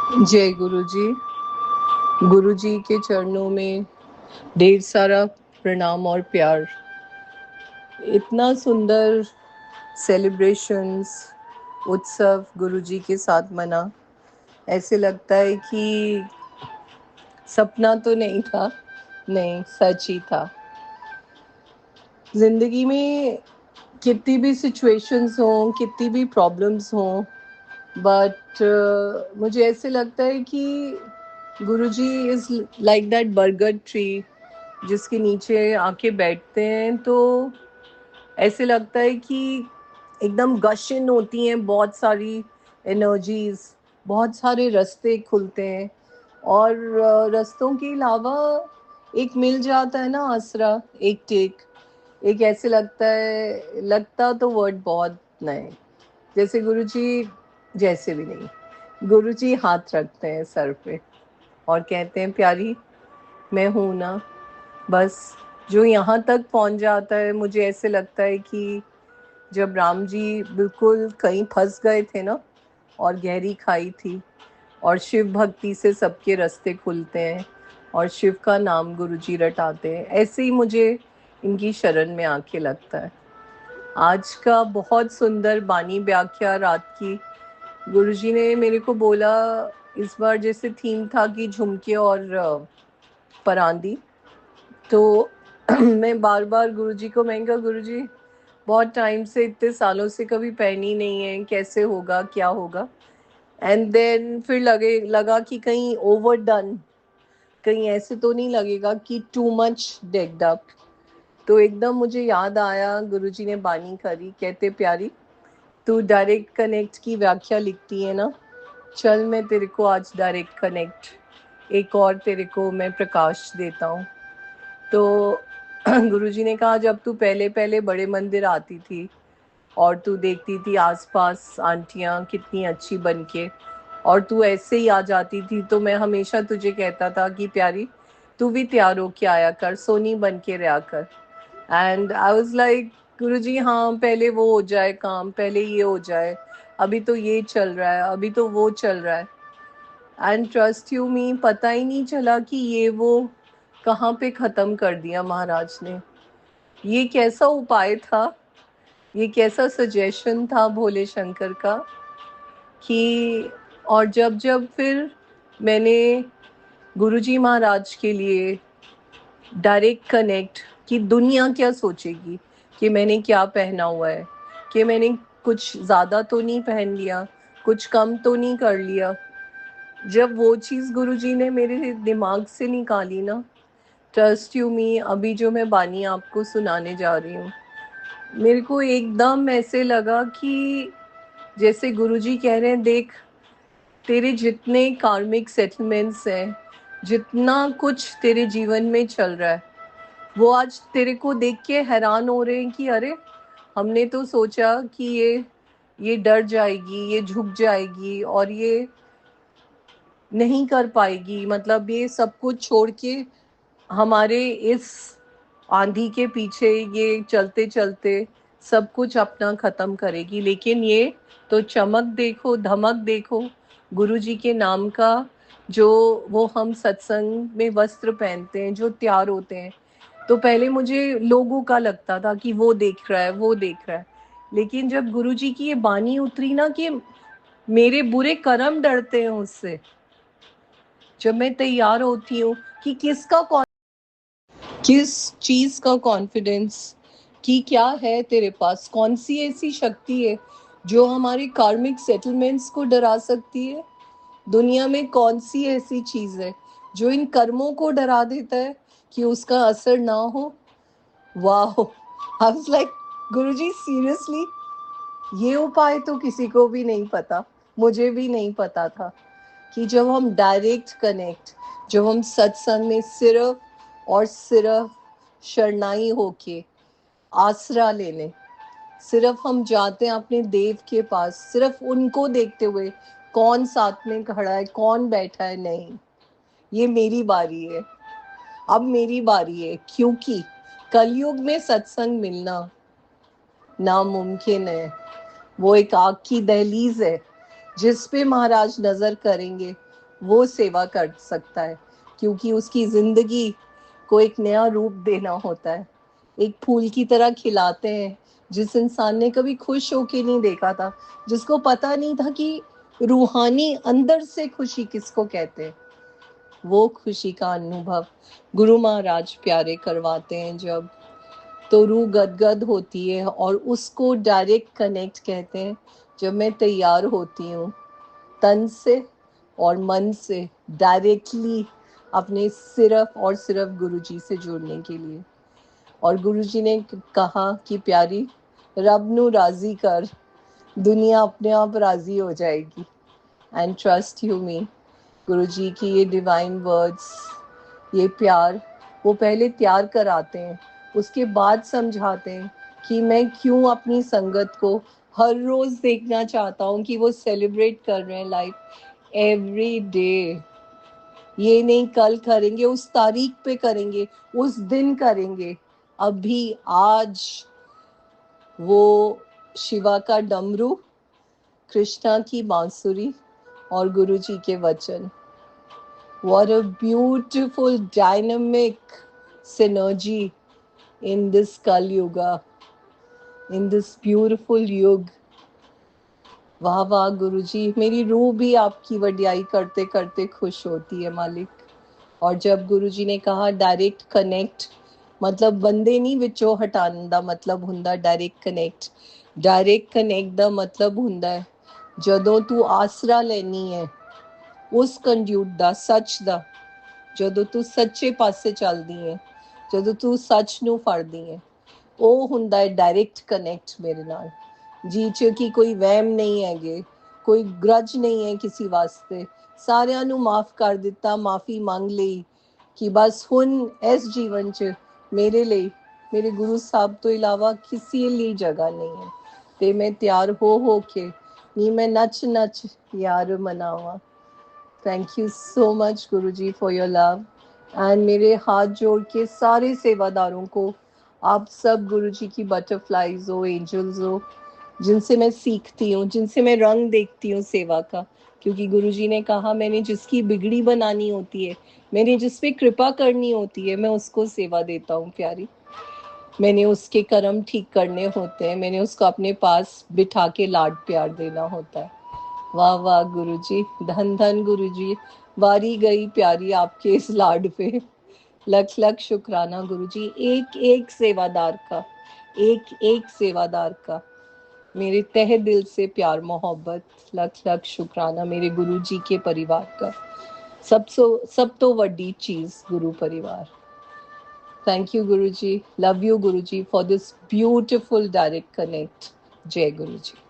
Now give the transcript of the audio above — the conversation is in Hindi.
जय गुरु जी। गुरु जी के चरणों में ढेर सारा प्रणाम और प्यार। इतना सुंदर सेलिब्रेशंस, उत्सव गुरु जी के साथ मना, ऐसे लगता है कि सपना तो नहीं था, नहीं सच ही था। जिंदगी में कितनी भी सिचुएशंस हों, कितनी भी प्रॉब्लम्स हों, बट मुझे ऐसे लगता है कि गुरुजी इज लाइक दैट बरगद ट्री जिसके नीचे आके बैठते हैं तो ऐसे लगता है कि एकदम गशन होती हैं, बहुत सारी एनर्जीज, बहुत सारे रास्ते खुलते हैं। और रास्तों के अलावा एक मिल जाता है ना आसरा, एक टेक, एक ऐसे लगता है, लगता तो वर्ड बहुत नहीं, जैसे गुरुजी, जैसे भी नहीं, गुरुजी हाथ रखते हैं सर पे और कहते हैं प्यारी मैं हूं ना। बस जो यहाँ तक पहुंच जाता है, मुझे ऐसे लगता है कि जब राम जी बिल्कुल कहीं फंस गए थे ना, और गहरी खाई थी, और शिव भक्ति से सबके रास्ते खुलते हैं और शिव का नाम गुरुजी रटाते हैं, ऐसे ही मुझे इनकी शरण में आके लगता है। आज का बहुत सुंदर बानी व्याख्या रात की, गुरुजी ने मेरे को बोला, इस बार जैसे थीम था कि झुमके और परांदी, तो मैं बार बार गुरुजी को, मैं कहा गुरुजी बहुत टाइम से, इतने सालों से कभी पहनी नहीं है, कैसे होगा, क्या होगा। एंड देन फिर लगा कि कहीं ओवर डन, कहीं ऐसे तो नहीं लगेगा कि टू मच डेक्ड अप। तो एकदम मुझे याद आया, गुरुजी ने बानी करी, कहते प्यारी तू डायरेक्ट कनेक्ट की व्याख्या लिखती है ना, चल मैं तेरे को आज डायरेक्ट कनेक्ट एक और तेरे को मैं प्रकाश देता हूँ। तो गुरुजी ने कहा जब तू पहले पहले बड़े मंदिर आती थी और तू देखती थी आसपास आंटियां कितनी अच्छी बनके, और तू ऐसे ही आ जाती थी, तो मैं हमेशा तुझे कहता था कि प्यारी तू भी तैयार होके आया कर, सोनी बन के रहा कर। एंड आई वाज लाइक गुरुजी हाँ पहले वो हो जाए काम, पहले ये हो जाए, अभी तो ये चल रहा है, अभी तो वो चल रहा है। एंड ट्रस्ट यू मी, पता ही नहीं चला कि ये वो कहाँ पे ख़त्म कर दिया महाराज ने। ये कैसा उपाय था, ये कैसा सजेशन था भोले शंकर का कि, और जब जब फिर मैंने गुरुजी महाराज के लिए डायरेक्ट कनेक्ट, कि दुनिया क्या सोचेगी कि मैंने क्या पहना हुआ है, कि मैंने कुछ ज़्यादा तो नहीं पहन लिया, कुछ कम तो नहीं कर लिया, जब वो चीज़ गुरुजी ने मेरे दिमाग से निकाली ना, ट्रस्ट यू मी, अभी जो मैं बानी आपको सुनाने जा रही हूँ, मेरे को एकदम ऐसे लगा कि जैसे गुरुजी कह रहे हैं, देख तेरे जितने कार्मिक सेटलमेंट्स हैं, जितना कुछ तेरे जीवन में चल रहा है, वो आज तेरे को देख के हैरान हो रहे हैं कि अरे हमने तो सोचा कि ये डर जाएगी, ये झुक जाएगी और ये नहीं कर पाएगी, मतलब ये सब कुछ छोड़ के हमारे इस आंधी के पीछे ये चलते चलते सब कुछ अपना खत्म करेगी। लेकिन ये तो चमक देखो, धमक देखो, गुरु जी के नाम का, जो वो हम सत्संग में वस्त्र पहनते हैं, जो तैयार होते हैं। तो पहले मुझे लोगों का लगता था कि वो देख रहा है, वो देख रहा है, लेकिन जब गुरु जी की ये बानी उतरी ना कि मेरे बुरे कर्म डरते हैं उससे, जब मैं तैयार होती हूँ कि किस चीज का कॉन्फिडेंस, कि क्या है तेरे पास, कौन सी ऐसी शक्ति है जो हमारे कार्मिक सेटलमेंट्स को डरा सकती है। दुनिया में कौन सी ऐसी चीज है जो इन कर्मों को डरा देता है कि उसका असर ना हो। वाह, I was like Guruji seriously, ये उपाय तो किसी को भी नहीं पता, मुझे भी नहीं पता था कि जब हम डायरेक्ट कनेक्ट, जब हम सत्संग में सिर्फ और सिर्फ शरणाई होके आसरा लेने, सिर्फ हम जाते हैं अपने देव के पास, सिर्फ उनको देखते हुए, कौन साथ में खड़ा है, कौन बैठा है, नहीं, ये मेरी बारी है, अब मेरी बारी है, क्योंकि कलयुग में सत्संग मिलना नामुमकिन है। वो एक आग की दहलीज है जिस पे महाराज नजर करेंगे वो सेवा कर सकता है, क्योंकि उसकी जिंदगी को एक नया रूप देना होता है। एक फूल की तरह खिलाते हैं जिस इंसान ने कभी खुश होके नहीं देखा था, जिसको पता नहीं था कि रूहानी अंदर से खुशी किसको कहते हैं, वो खुशी का अनुभव गुरु महाराज प्यारे करवाते हैं जब, तो रूह गदगद होती है। और उसको डायरेक्ट कनेक्ट कहते हैं। जब मैं तैयार होती हूँ तन से और मन से डायरेक्टली अपने सिर्फ और सिर्फ गुरुजी से जुड़ने के लिए, और गुरुजी ने कहा कि प्यारी, रब नू राजी कर, दुनिया अपने आप राजी हो जाएगी। एंड ट्रस्ट यू मी, गुरुजी की ये डिवाइन वर्ड्स, ये प्यार, वो पहले तैयार कराते हैं, उसके बाद समझाते हैं कि मैं क्यों अपनी संगत को हर रोज देखना चाहता हूँ कि वो सेलिब्रेट कर रहे हैं लाइफ एवरी डे। ये नहीं कल करेंगे, उस तारीख पे करेंगे, उस दिन करेंगे, अभी आज। वो शिवा का डमरू, कृष्णा की बांसुरी और गुरुजी के वचन, what a beautiful dynamic synergy in this Kali Yuga, in this beautiful युग। वाह वाह गुरुजी, मेरी रूह भी आपकी वडियाई करते करते खुश होती है मालिक। और जब गुरुजी ने कहा डायरेक्ट कनेक्ट, मतलब बंदे नहीं विचों हटाने ਦਾ मतलब ਹੁੰਦਾ डायरेक्ट कनेक्ट। डायरेक्ट कनेक्ट ਦਾ मतलब ਹੁੰਦਾ ਹੈ ਜਦੋਂ ਤੂੰ ਆਸਰਾ ਲੈਣੀ ਹੈ ਉਸ ਕੰਡਿਊਟ ਦਾ, ਸੱਚ ਦਾ, ਜਦੋਂ ਤੂੰ ਸੱਚੇ ਪਾਸੇ ਚੱਲਦੀ ਹੈ, ਜਦੋਂ ਤੂੰ ਸੱਚ ਨੂੰ ਫੜਦੀ ਹੈ, ਉਹ ਹੁੰਦਾ ਹੈ ਡਾਇਰੈਕਟ ਕਨੈਕਟ ਮੇਰੇ ਨਾਲ। ਜੀ ਚ ਕਿ ਕੋਈ ਵਹਿਮ ਨਹੀਂ ਹੈਗੇ, ਕੋਈ ਗਰਜ ਨਹੀਂ ਹੈ ਕਿਸੇ ਵਾਸਤੇ, ਸਾਰਿਆਂ ਨੂੰ ਮਾਫ ਕਰ ਦਿੱਤਾ, ਮਾਫੀ ਮੰਗ ਲਈ ਕਿ ਬਸ ਹੁਣ ਇਸ ਜੀਵਨ ਚ ਮੇਰੇ ਲਈ, ਮੇਰੇ ਗੁਰੂ ਸਾਹਿਬ ਤੋਂ ਇਲਾਵਾ ਕਿਸੇ ਲਈ ਜਗ੍ਹਾ ਨਹੀਂ ਹੈ। ਤੇ ਮੈਂ ਤਿਆਰ ਹੋ ਕੇ ਨਹੀਂ, ਮੈਂ ਨੱਚ ਨੱਚ ਯਾਰ ਮਨਾਵਾਂ। Thank you so much Guruji for your love. And मेरे हाथ जोड़ के सारे सेवादारों को, आप सब गुरुजी की बटरफ्लाईज हो, एंजल्स हो, जिनसे मैं सीखती हूँ, जिनसे मैं रंग देखती हूँ सेवा का। क्योंकि गुरुजी ने कहा मैंने जिसकी बिगड़ी बनानी होती है, मैंने जिस पे कृपा करनी होती है, मैं उसको सेवा देता हूँ प्यारी। मैंने उसके कर्म ठीक करने होते हैं, मैंने उसको अपने पास बिठा के लाड प्यार देना होता है। वाह वाह गुरुजी, धन धन गुरुजी, बारी गई प्यारी आपके इस लाड पे। लख लख शुक्राना गुरुजी, एक एक सेवादार का, एक एक सेवादार का मेरे तहे दिल से प्यार मोहब्बत। लख लख शुक्राना मेरे गुरुजी के परिवार का। सब तो वड्डी चीज गुरु परिवार। Thank you Guruji, love you Guruji for this beautiful direct connect. जय गुरुजी।